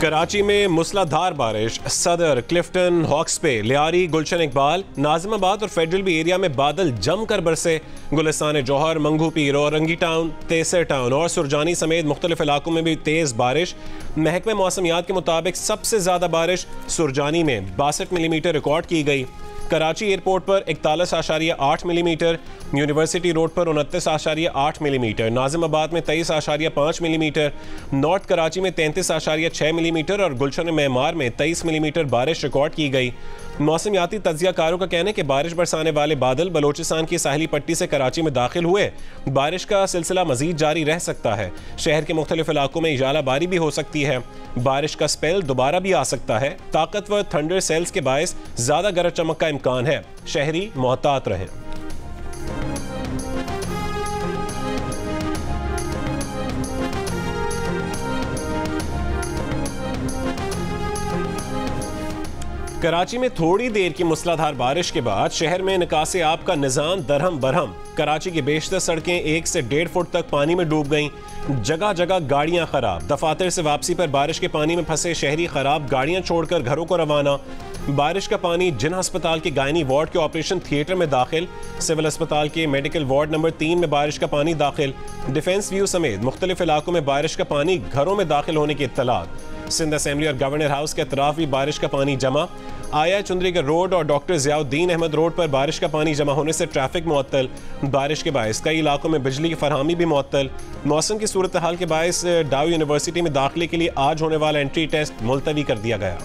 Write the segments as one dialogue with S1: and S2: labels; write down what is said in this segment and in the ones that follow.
S1: कराची में मूसलाधार बारिश, सदर, क्लिफ्टन, हॉक्स पे, लियारी, गुलशन इकबाल, नाजिमाबाद और फेडरल बी एरिया में बादल जमकर बरसे। गुलिस्तान जौहर, मंगू पीर, औरंगी टाउन, तेसर टाउन और सुरजानी समेत मुख्तलिफ इलाकों में भी तेज़ बारिश। महकमे मौसमियात के मुताबिक सबसे ज़्यादा बारिश सुरजानी में 62 मिलीमीटर रिकॉर्ड की गई। कराची एयरपोर्ट पर 41.8 मिलीमीटर, यूनिवर्सिटी रोड पर 29.8 मिलीमीटर, नाजिमाबाद में 23.5 मिलीमीटर, नॉर्थ कराची में 33.6 मिलीमीटर और गुलशन मेमार में 23 मिलीमीटर बारिश रिकॉर्ड की गई। मौसमियाती तज्जियाकारों का कहना है कि बारिश बरसाने वाले बादल बलोचिस्तान की साहिली पट्टी से कराची में दाखिल हुए। बारिश का सिलसिला मजीद जारी रह सकता है। शहर के मुख्तलिफ इलाकों में इजालाबारी भी हो सकती है। बारिश का स्पेल दोबारा भी आ सकता है। ताकतवर थंडर सेल्स के बायस ज़्यादा गरज चमक का इम्कान है। शहरी मोहतात रहें। कराची में थोड़ी देर की मूसलाधार बारिश के बाद शहर में निकासे आब का निज़ाम दरहम बरहम। कराची की बेशतर सड़कें 1 से 1.5 फुट तक पानी में डूब गईं। जगह जगह गाड़ियां खराब। दफातर से वापसी पर बारिश के पानी में फंसे शहरी खराब गाड़ियां छोड़कर घरों को रवाना। बारिश का पानी जिन्ना अस्पताल के गायनी वार्ड के ऑपरेशन थिएटर में दाखिल। सिविल अस्पताल के मेडिकल वार्ड नंबर 3 में बारिश का पानी दाखिल। डिफेंस व्यू समेत मुख्तलिफ इलाकों में बारिश का पानी घरों में दाखिल होने की इत्तलात। सिंध असेंबली और गवर्नर हाउस के अतराफ भी बारिश का पानी जमा। आया चुंदरीगर रोड और डॉक्टर ज़ियाउद्दीन अहमद रोड पर बारिश का पानी जमा होने से ट्रैफिक मुअत्तल। बारिश के बायस कई इलाकों में बिजली की फरहमी भी मुअत्तल। मौसम की सूरत हाल के बायस डाउ यूनिवर्सिटी में दाखिले के लिए आज होने वाला एंट्री टेस्ट मुलतवी कर दिया गया।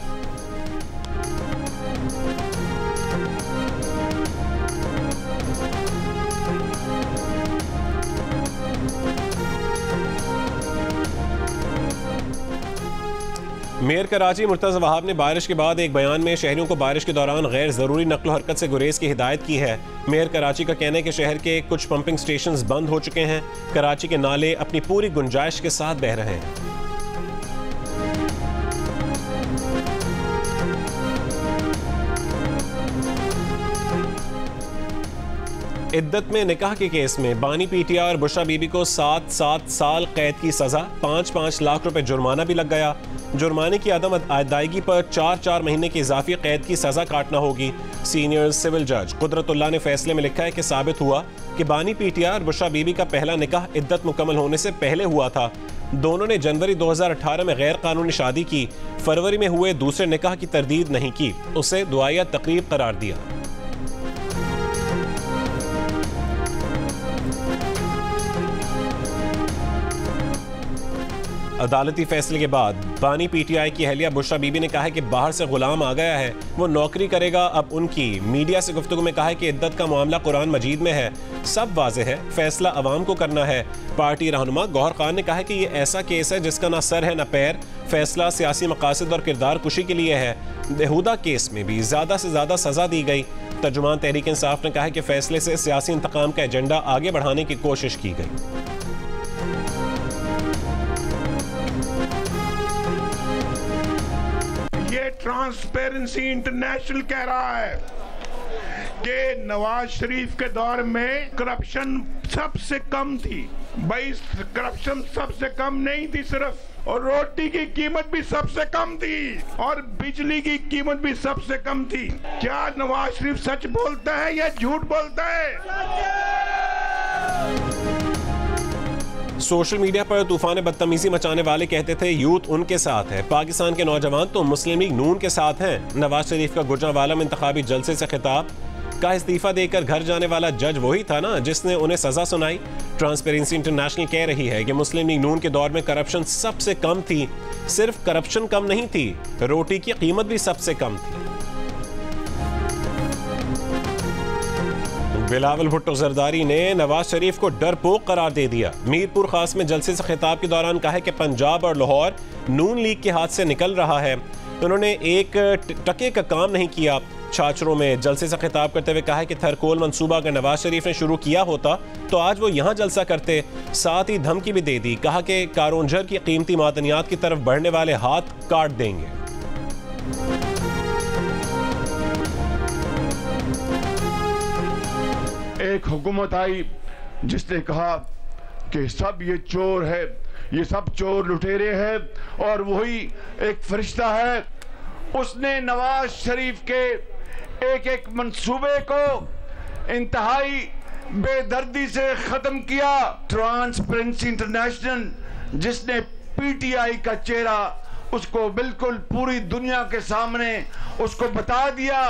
S1: मेयर कराची मुर्तज़ा वहाब ने बारिश के बाद एक बयान में शहरियों को बारिश के दौरान गैर ज़रूरी नक्ल हरकत से गुरेज की हिदायत की है। मेयर कराची का कहना है कि शहर के कुछ पंपिंग स्टेशंस बंद हो चुके हैं। कराची के नाले अपनी पूरी गुंजाइश के साथ बह रहे हैं। इद्दत में निकाह के केस में बानी पीटिया और बुशरा बीबी को 7 साल कैद की सजा, 5 लाख रुपए जुर्माना भी लग गया। जुर्माने की अदम अदायगी पर 4 महीने की इजाफी कैद की सजा काटना होगी। सीनियर सिविल जज कुदरतुल्लाह ने फैसले में लिखा है कि साबित हुआ कि बानी पीटिया और बुशरा बीबी का पहला निकाह इद्दत मुकम्मल होने से पहले हुआ था। दोनों ने जनवरी 2018 में गैर कानूनी शादी की। फरवरी में हुए दूसरे निकाह की तरदीद नहीं की, उसे दुआया तकरीब करार दिया। अदालती फैसले के बाद बानी पीटीआई की अहलिया बुशरा बीबी ने कहा है कि बाहर से गुलाम आ गया है, वो नौकरी करेगा अब उनकी। मीडिया से गुफ्तगू में कहा है कि इद्दत का मामला कुरान मजीद में है, सब वाज़ेह है, फैसला अवाम को करना है। पार्टी रहनुमा गौहर खान ने कहा है कि ये ऐसा केस है जिसका ना सर है ना पैर, फैसला सियासी मकासद और किरदार कुशी के लिए है। बेहुदा केस में भी ज़्यादा से ज़्यादा सज़ा दी गई। तर्जुमान तहरीक इंसाफ ने कहा है कि फैसले से सियासी इंतकाम का एजेंडा आगे बढ़ाने की कोशिश की गई।
S2: ट्रांसपेरेंसी इंटरनेशनल कह रहा है कि नवाज शरीफ के दौर में करप्शन सबसे कम थी। भाई करप्शन सबसे कम नहीं थी सिर्फ, और रोटी की कीमत भी सबसे कम थी और बिजली की कीमत भी सबसे कम थी। क्या नवाज शरीफ सच बोलता है या झूठ बोलता है?
S1: सोशल मीडिया पर तूफान बदतमीजी मचाने वाले कहते थे यूथ उनके साथ है, पाकिस्तान के नौजवान तो मुस्लिम लीग नून के साथ हैं। नवाज शरीफ का गुजरांवाला में इंतखाबी जलसे से खिताब। का इस्तीफा देकर घर जाने वाला जज वही था ना जिसने उन्हें सजा सुनाई। ट्रांसपेरेंसी इंटरनेशनल कह रही है कि मुस्लिम लीग नून के दौर में करप्शन सबसे कम थी। सिर्फ करप्शन कम नहीं थी, रोटी की कीमत भी सबसे कम थी। बिलावल भुट्टो जरदारी ने नवाज शरीफ को डरपोक करार दे दिया। मीरपुर खास में जलसे से खिताब के दौरान कहा है कि पंजाब और लाहौर नून लीग के हाथ से निकल रहा है। उन्होंने एक टके का काम नहीं किया। छाछरों में जलसे से खिताब करते हुए कहा है कि थरकोल मंसूबा अगर नवाज शरीफ ने शुरू किया होता तो आज वो यहाँ जलसा करते। साथ ही धमकी भी दे दी, कहा कि कारोंझर की कीमती मादनियात की तरफ बढ़ने वाले हाथ काट देंगे।
S2: एक हुकूमत आई जिसने कहा कि सब ये चोर है, ये सब चोर लुटेरे हैं, और वही एक फरिश्ता है, उसने नवाज शरीफ के एक एक मंसूबे को इंतहाई बेदर्दी से खत्म किया। ट्रांसपेरेंसी इंटरनेशनल जिसने पीटीआई का चेहरा उसको बिल्कुल पूरी दुनिया के सामने उसको बता दिया।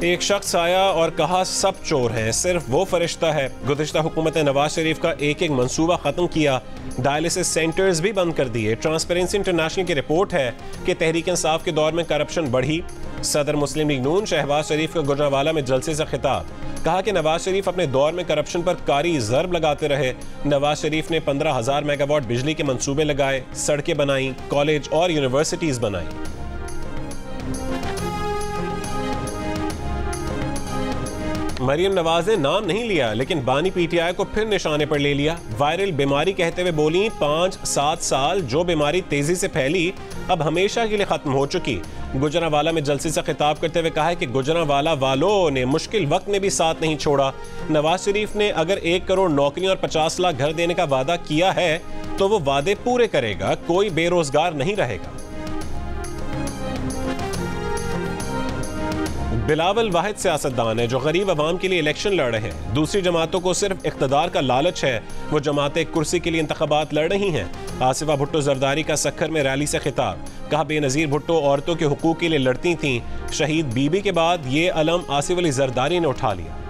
S1: एक शख्स आया और कहा सब चोर हैं, सिर्फ वो फरिश्ता है। गुज़िश्ता हुकूमत ने नवाज शरीफ का एक एक मंसूबा ख़त्म किया, डायलिसिस सेंटर्स भी बंद कर दिए। ट्रांसपेरेंसी इंटरनेशनल की रिपोर्ट है कि तहरीक इंसाफ के दौर में करप्शन बढ़ी। सदर मुस्लिम लीग नून शहबाज शरीफ का गुजरांवाला में जलसे से खिताब, कहा कि नवाज शरीफ अपने दौर में करप्शन पर कारी ज़र्ब लगाते रहे। नवाज शरीफ ने 15,000 मेगावाट बिजली के मंसूबे लगाए, सड़कें बनाई, कॉलेज और यूनिवर्सिटीज़ बनाई। मरियम नवाज ने नाम नहीं लिया, लेकिन बानी पीटीआई को फिर निशाने पर ले लिया। वायरल बीमारी कहते हुए बोली 5-7 साल जो बीमारी तेजी से फैली अब हमेशा के लिए खत्म हो चुकी। गुजरांवाला में जलसे से खिताब करते हुए कहा है कि गुजरांवाला वालों ने मुश्किल वक्त में भी साथ नहीं छोड़ा। नवाज शरीफ ने अगर 1 करोड़ नौकरियां और 50 लाख घर देने का वादा किया है तो वो वादे पूरे करेगा, कोई बेरोजगार नहीं रहेगा। बिलावल वाहिद सियासतदान है जो गरीब अवाम के लिए इलेक्शन लड़ रहे हैं। दूसरी जमातों को सिर्फ इख्तदार का लालच है, वो जमातें कुर्सी के लिए इंतखाबात लड़ रही हैं। आसिफा भुट्टो जरदारी का सक्खर में रैली से खिताब, कहा बेनज़ीर भुट्टो औरतों के हुकूक के लिए लड़ती थीं, शहीद बीबी के बाद ये अलम आसिफ अली जरदारी ने उठा लिया।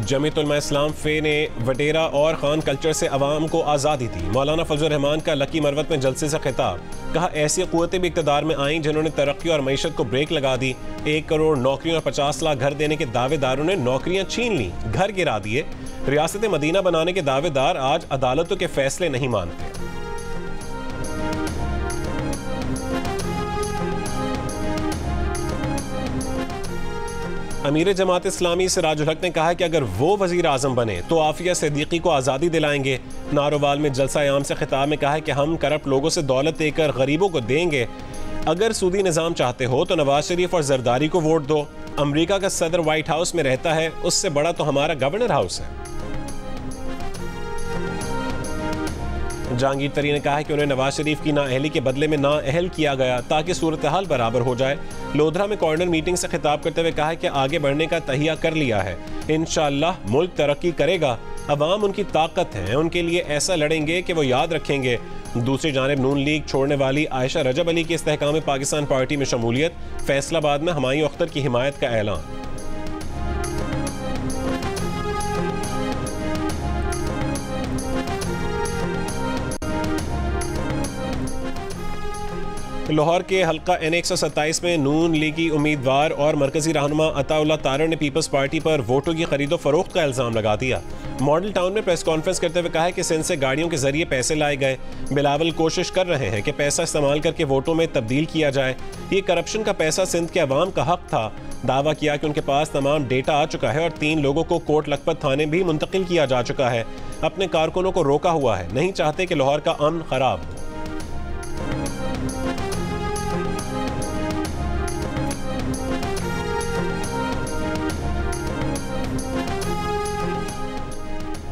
S1: जमीयत उलमा इस्लाम फे ने वडेरा और खान कल्चर से अवाम को आज़ादी दी। मौलाना फजल रहमान का लकी मरवत में जलसे से खिताब, कहा ऐसी क़ुव्वतें भी इक़्तिदार में आईं जिन्होंने तरक्की और मईशत को ब्रेक लगा दी। 1 करोड़ नौकरियों और 50 लाख घर देने के दावेदारों ने नौकरियां छीन ली, घर गिरा दिए। रियासत मदीना बनाने के दावेदार आज अदालतों के फैसले नहीं मानते। अमीर जमात इस्लामी सिराजुल हक ने कहा कि अगर वो वजीर आजम बने तो आफिया सिद्दीकी को आज़ादी दिलाएंगे। नारोवाल में जलसा आम से खिताब में कहा कि हम करप्ट लोगों से दौलत लेकर गरीबों को देंगे। अगर सूदी निज़ाम चाहते हो तो नवाज शरीफ और जरदारी को वोट दो। अमरीका का सदर व्हाइट हाउस में रहता है, उससे बड़ा तो हमारा गवर्नर हाउस है। जहांगीर तरीन ने कहा कि उन्हें नवाज शरीफ की नाअहली के बदले में नाअहल किया गया ताकि सूरत हाल बराबर हो जाए। लोधरा में कॉर्नर मीटिंग से खिताब करते हुए कहा कि आगे बढ़ने का तहिया कर लिया है, इंशाअल्लाह मुल्क तरक्की करेगा। अवाम उनकी ताकत है, उनके लिए ऐसा लड़ेंगे कि वो याद रखेंगे। दूसरी जानिब नून लीग छोड़ने वाली आयशा रजब अली की इस्तेहकाम पाकिस्तान पार्टी में शमूलियत, फैसलाबाद में हुमायूं अख्तर की हिमायत का ऐलान। लाहौर के हल्का N127 में नून लीगी उम्मीदवार और मरकजी रहनुमा अताउल्लाह तारड़ ने पीपल्स पार्टी पर वोटों की खरीदो फरोख्त का इल्ज़ाम लगा दिया। मॉडल टाउन में प्रेस कॉन्फ्रेंस करते हुए कहा है कि सिंध से गाड़ियों के जरिए पैसे लाए गए। बिलावल कोशिश कर रहे हैं कि पैसा इस्तेमाल करके वोटों में तब्दील किया जाए। ये करप्शन का पैसा सिंध के अवाम का हक था। दावा किया कि उनके पास तमाम डेटा आ चुका है और 3 लोगों को कोट लखपत थाने भी मुंतकिल किया जा चुका है। अपने कारकुनों को रोका हुआ है, नहीं चाहते कि लाहौर का अमन खराब हो।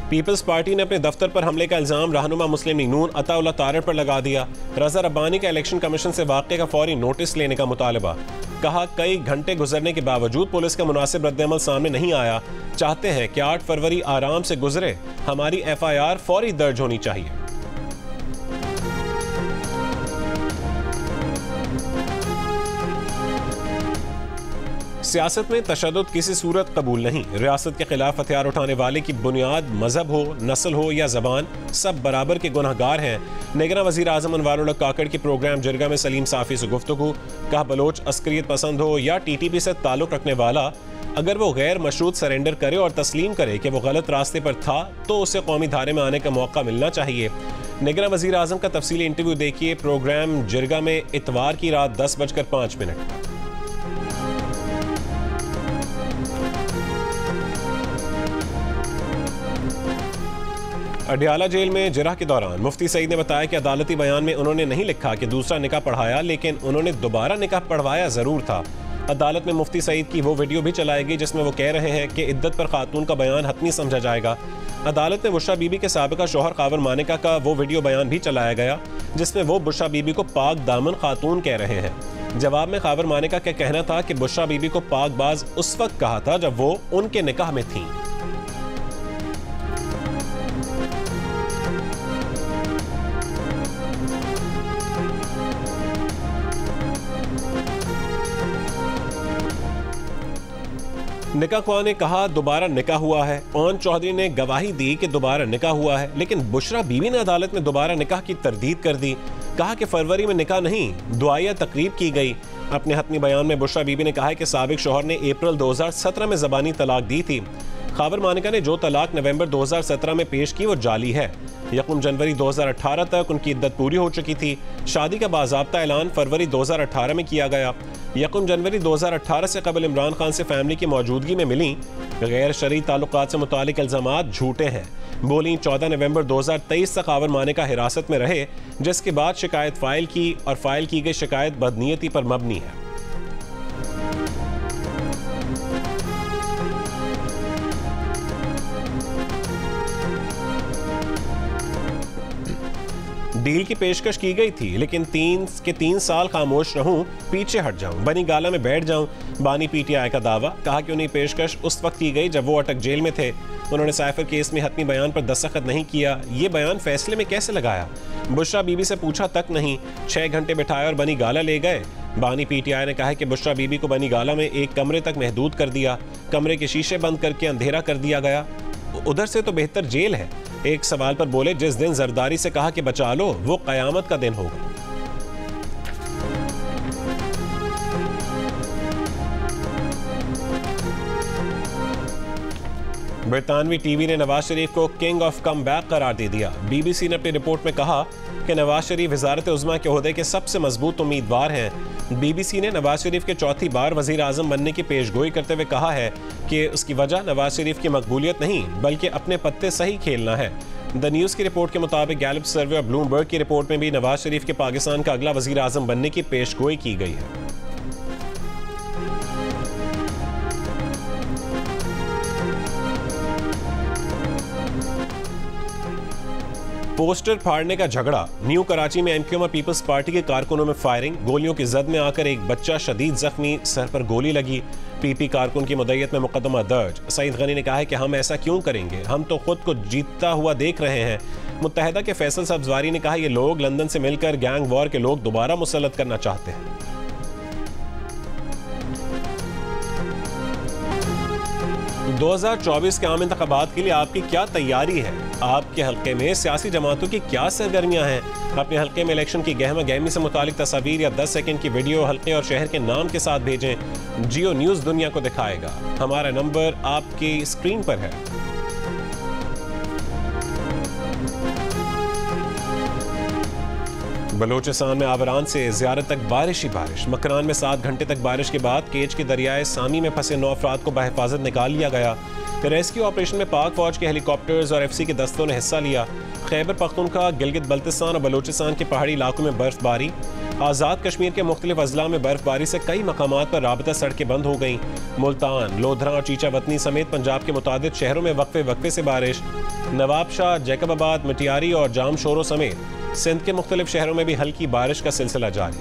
S1: पीपल्स पार्टी ने अपने दफ्तर पर हमले का इल्जाम रहनुमा मुस्लिम लीग नून अताउल्लाह तारड़ पर लगा दिया। रजा रब्बानी का इलेक्शन कमीशन से वाक़े का फौरी नोटिस लेने का मुतालबा। कहा कई घंटे गुजरने के बावजूद पुलिस का मुनासिब रद्दअमल सामने नहीं आया। चाहते हैं कि 8 फरवरी आराम से गुजरे, हमारी FIR फौरी दर्ज होनी चाहिए। सियासत में तशद्दुद किसी सूरत कबूल नहीं। रियासत के खिलाफ हथियार उठाने वाले की बुनियाद मजहब हो, नस्ल हो या जबान, सब बराबर के गुनहगार हैं। निगरान वज़ीर आज़म अनवारुल्लाह काकड़ की प्रोग्राम जिरगा में सलीम साफ़ी से गुफ्तगू। कहा बलोच अस्करियत पसंद हो या TTP से ताल्लुक़ रखने वाला, अगर वो गैर मशरूत सरेंडर करे और तस्लीम करे कि वो गलत रास्ते पर था तो उसे कौमी धारे में आने का मौका मिलना चाहिए। निगरान वज़ीर आज़म का तफसीली इंटरव्यू देखिए प्रोग्राम जिरगा में इतवार की रात 10:05। अडयाला जेल में जिरह के दौरान मुफ्ती सईद ने बताया कि अदालती बयान में उन्होंने नहीं लिखा कि दूसरा निकाह पढ़ाया, लेकिन उन्होंने दोबारा निकाह पढ़वाया जरूर था। अदालत में मुफ्ती सईद की वो वीडियो भी चलाई गई जिसमें वो कह रहे हैं कि इद्दत पर खातून का बयान हतमी समझा जाएगा। अदालत में बुशरा बीबी के साबिका शौहर खावर मानिका का वो वीडियो बयान भी चलाया गया जिसमें वो बुशरा बीबी को पाक दामन खातून कह रहे हैं। जवाब में खावर मानिका का कहना था कि बुशरा बीबी को पाकबाज उस वक्त कहा था जब वो उनके निकाह में थी। निकाह ख्वाह ने कहा दुबारा निकाह हुआ है। ओन चौधरी ने गवाही दी कि दोबारा निकाह हुआ है, लेकिन बुशरा बीबी ने अदालत में दोबारा निकाह की तरदीद कर दी। कहा कि फरवरी में निकाह नहीं, दुआया तकरीब की गई। अपने हतमी बयान में बुशरा बीबी ने कहा कि साबिक शौहर ने अप्रैल 2017 में ज़बानी तलाक दी थी। खावर मानिका ने जो तलाक नवंबर 2017 में पेश की वो जाली है। 1 जनवरी 2018 तक उनकी इद्दत पूरी हो चुकी थी। शादी का बाज़ाब्ता ऐलान फरवरी 2018 में किया गया। 1 जनवरी 2018 से कबल इमरान खान से फैमिली की मौजूदगी में मिली गैर शरई ताल्लुकात से मुतालिक इल्ज़ामात झूठे हैं। बोली 14 नवंबर 2023 तक खावर मानिका हिरासत में रहे, जिसके बाद शिकायत फाइल की और फाइल की गई शिकायत बदनीयती पर मबनी है। डील की पेशकश की गई थी, लेकिन 3 साल खामोश रहूं, पीछे हट जाऊं, बनी गाला में बैठ जाऊं। बानी पीटीआई का दावा। कहा कि उन्हें पेशकश उस वक्त की गई जब वो अटक जेल में थे। उन्होंने साइफर केस में हतमी बयान पर दस्तखत नहीं किया। ये बयान फैसले में कैसे लगाया? बुशरा बीबी से पूछा तक नहीं। 6 घंटे बिठाए और बनी गाला ले गए। बानी पीटीआई ने कहा कि बुशरा बीबी को बनी गाला में एक कमरे तक महदूद कर दिया। कमरे के शीशे बंद करके अंधेरा कर दिया गया। उधर से तो बेहतर जेल है। एक सवाल पर बोले, जिस दिन जरदारी से कहा कि बचा लो वो कयामत का दिन होगा। बरतानवी टीवी ने नवाज शरीफ को किंग ऑफ कम बैक करार दे दिया। बीबीसी ने अपनी रिपोर्ट में कहा कि नवाज शरीफ वजारत उज़्मा के ओहदे के सबसे मजबूत उम्मीदवार हैं। बीबीसी ने नवाज शरीफ के चौथी बार वजीर आजम बनने की पेशगोई करते हुए कहा है कि उसकी वजह नवाज शरीफ की मकबूलियत नहीं बल्कि अपने पत्ते सही खेलना है। द न्यूज़ की रिपोर्ट के मुताबिक गैलप सर्वे और ब्लूमबर्ग की रिपोर्ट में भी नवाज शरीफ के पाकिस्तान का अगला वजीर आजम बनने की पेशगोई की गई है। पोस्टर फाड़ने का झगड़ा। न्यू कराची में एमक्यूएम और पीपल्स पार्टी के कारकुनों में फायरिंग। गोलियों की जद में आकर एक बच्चा शदीद जख्मी, सर पर गोली लगी। पीपी कारकुन की मुद्दत में मुकदमा दर्ज। सईद गनी ने कहा है कि हम ऐसा क्यों करेंगे, हम तो खुद को जीतता हुआ देख रहे हैं। मुत्तहदा के फैसल सब्जवारी ने कहा ये लोग लंदन से मिलकर गैंग वॉर के लोग दोबारा मुसल्लत करना चाहते हैं। 2024 के आम इंतखाबात के लिए आपकी क्या तैयारी है? आपके हल्के में सियासी जमातों की क्या सरगर्मियां हैं? अपने हल्के में इलेक्शन की गहमा गहमी से मुतालिक तस्वीर या 10 सेकंड की वीडियो हल्के और शहर के नाम के साथ भेजें। जियो न्यूज़ दुनिया को दिखाएगा। हमारा नंबर आपकी स्क्रीन पर है। बलोचिस्तान में आबरान से ज़ियारत तक बारिश ही बारिश। मकरान में 7 घंटे तक बारिश के बाद केच के दरियाए सामी में फंसे 9 अफराद को बहिफाजत निकाल लिया गया। रेस्क्यू ऑपरेशन में पाक फौज के हेलीकॉप्टर्स और एफसी के दस्तों ने हिस्सा लिया। खैबर पख्तूनख्वा, गिलगित बल्तिस्तान और बलोचिस्तान के पहाड़ी इलाकों में बर्फबारी। आज़ाद कश्मीर के मुख्तलिफ अजला में बर्फबारी से कई मकामात पर राबता सड़कें बंद हो गईं। मुल्तान, लोधरा और चीचा वतनी समेत पंजाब के मुतादिद शहरों में वक्फे वक्फे से बारिश। नवाबशाह, जैकबाबाद, मटियारी और जाम शोरों समेत सिंध के मुख्तलिफ शहरों में भी हल्की बारिश का सिलसिला जारी।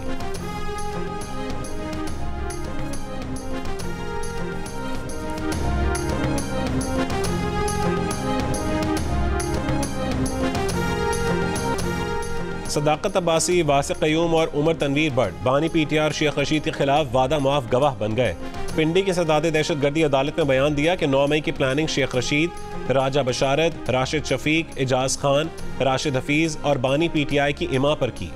S1: सदाकत अब्बासी, वासिक क़य्यूम और उमर तनवीर भट्ट बानी पीटीआर शेख रशीद के खिलाफ वादा माफ गवाह बन गए। पिंडी की सदादे दहशत गर्दी अदालत में बयान दिया कि 9 मई की प्लानिंग शेख रशीद, राजा बशारत, राशिद शफीक, एजाज खान, राशिद हफीज और बानी पीटीआई की इमा पर की।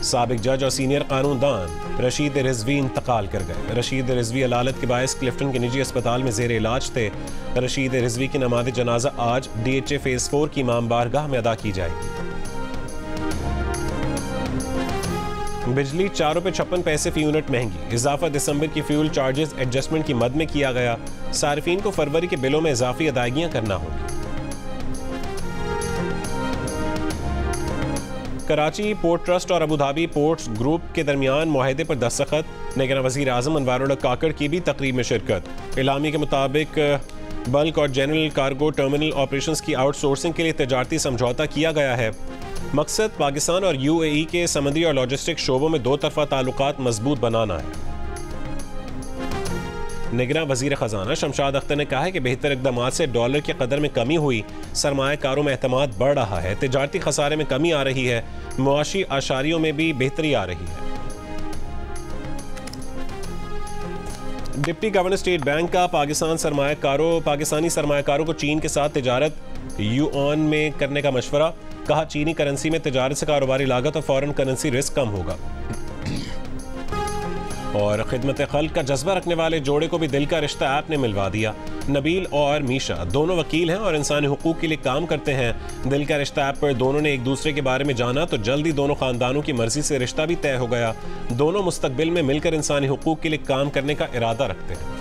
S1: साबिक जज और सीनियर कानूनदान रशीद रिजवी इंतकाल कर गए। रशीद रिजवी अलालत के बायस क्लिफ्टन के निजी अस्पताल में जेर इलाज थे। रशीद रिजवी की नमाज जनाजा आज DHA फेज 4 की इमाम बारगाह में अदा की जाएगी। बिजली 4 रुपये 56 पैसे फी यूनिट महंगी, इजाफा दिसंबर की फ्यूल चार्जेस एडजस्टमेंट की मद में किया गया। सार्फिन को फरवरी के बिलों में इजाफी अदायगियां करना होगी। कराची पोर्ट ट्रस्ट और अबू धाबी पोर्ट्स ग्रुप के दरमियान मुआहदे पर दस्तखत। निगरान वज़ीर आज़म अनवारुल हक काकड़ की भी तकरीब में शिरकत। इलामी के मुताबिक बल्क और जनरल कार्गो टर्मिनल ऑपरेशंस की आउटसोर्सिंग के लिए तजारती समझौता किया गया है। मकसद पाकिस्तान और UAE के समुद्री और लॉजिस्टिक शोबों में दो तरफा ताल्लुकात मजबूत बनाना है। निगरान वज़ीर ख़जाना शमशाद अख्तर ने कहा है कि बेहतर इक़दामात से डॉलर की कदर में कमी हुई, सरमायाकारों में एतमाद बढ़ रहा है, तिजारती खसारे में कमी आ रही है, मुआशी आशारियों में भी बेहतरी आ रही है। डिप्टी गवर्नर स्टेट बैंक का पाकिस्तानी सरमायाकारों को चीन के साथ तिजारत युआन में करने का मशवरा। कहा चीनी करेंसी में तिजारत से कारोबारी लागत और फॉरेन करेंसी रिस्क कम होगा। और खिदमत खल्क का जज्बा रखने वाले जोड़े को भी दिल का रिश्ता ऐप ने मिलवा दिया। नबील और मीशा दोनों वकील हैं और इंसानी हुकूक के लिए काम करते हैं। दिल का रिश्ता ऐप पर दोनों ने एक दूसरे के बारे में जाना तो जल्दी दोनों खानदानों की मर्जी से रिश्ता भी तय हो गया। दोनों मुस्तकबिल में मिलकर इंसानी हुकूक के लिए काम करने का इरादा रखते हैं।